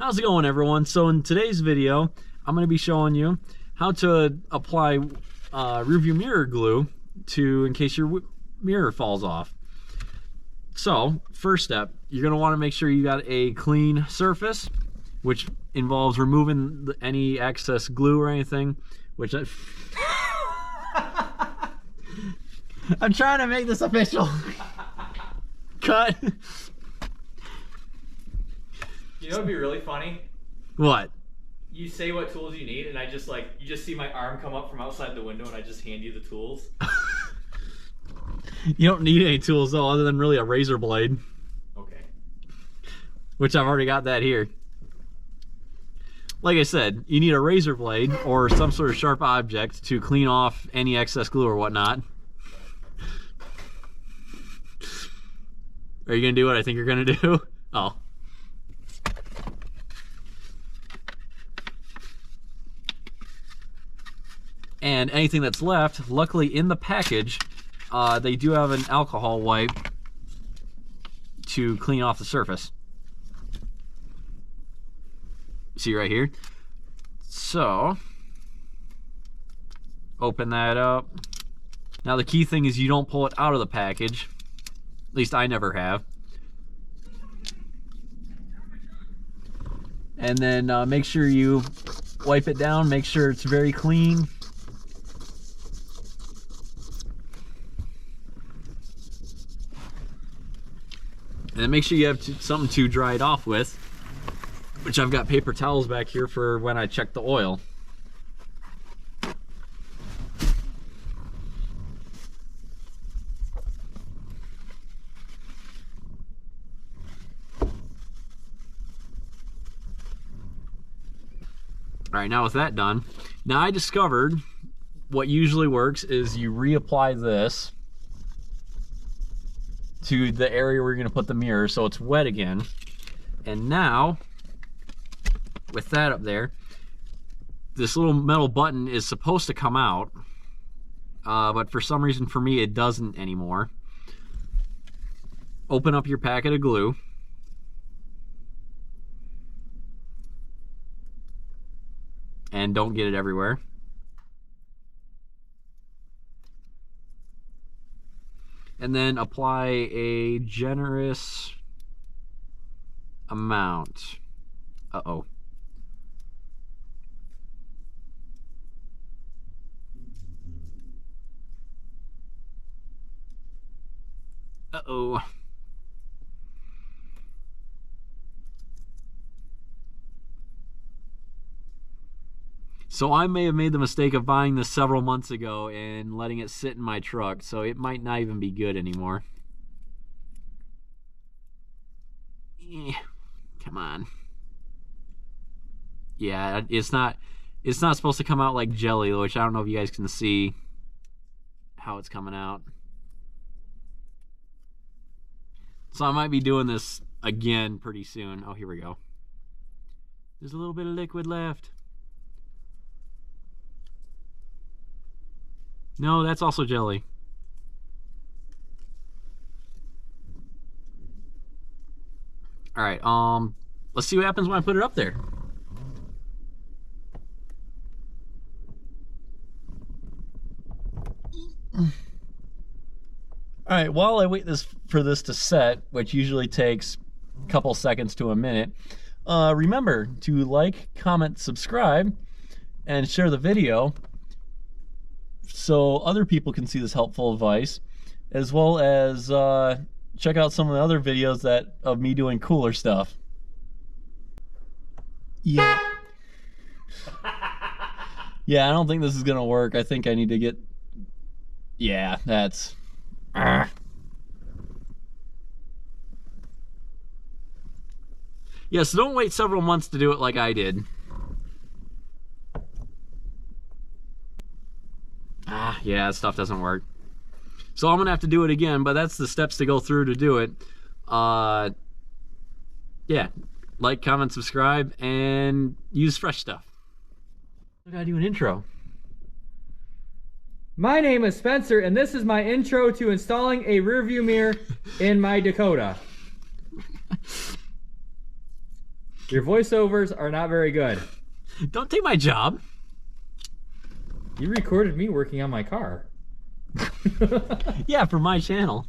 How's it going, everyone? So in today's video, I'm going to be showing you how to apply rearview mirror glue in case your mirror falls off. So first step, you're going to want to make sure you got a clean surface, which involves removing any excess glue or anything, which I'm trying to make this official. Cut. You know what'd be really funny? What? You say what tools you need, and I just you just see my arm come up from outside the window, and I just hand you the tools. You don't need any tools though, other than really a razor blade. Okay. Which I've already got that here. Like I said, you need a razor blade or some sort of sharp object to clean off any excess glue or whatnot. Are you gonna do what I think you're gonna do? Oh. And anything that's left, luckily in the package, they do have an alcohol wipe to clean off the surface. See right here? So, open that up. Now the key thing is you don't pull it out of the package. At least I never have. And then make sure you wipe it down, make sure it's very clean. And then make sure you have something to dry it off with, which I've got paper towels back here for when I check the oil. All right, now with that done, now I discovered what usually works is you reapply this to the area where you're going to put the mirror so it's wet again. And now, with that up there, this little metal button is supposed to come out, but for some reason for me it doesn't anymore. Open up your packet of glue. And don't get it everywhere. And then apply a generous amount. Uh-oh. Uh-oh. So I may have made the mistake of buying this several months ago and letting it sit in my truck, so it might not even be good anymore. Come on. Yeah, it's not supposed to come out like jelly, which I don't know if you guys can see how it's coming out. So I might be doing this again pretty soon. Oh, here we go. There's a little bit of liquid left. No, that's also jelly. All right, let's see what happens when I put it up there. All right, while I wait for this to set, which usually takes a couple seconds to a minute, remember to like, comment, subscribe, and share the video so other people can see this helpful advice, as well as check out some of the other videos of me doing cooler stuff. Yeah. Yeah, I don't think this is gonna work. I think I need to get... Yeah, that's... Yeah, so don't wait several months to do it like I did. Yeah, that stuff doesn't work. So I'm gonna have to do it again, but that's the steps to go through to do it. Yeah, like, comment, subscribe, and use fresh stuff. I gotta do an intro. My name is Spencer, and this is my intro to installing a rearview mirror in my Dakota. Your voiceovers are not very good. Don't take my job. You recorded me working on my car. Yeah, for my channel.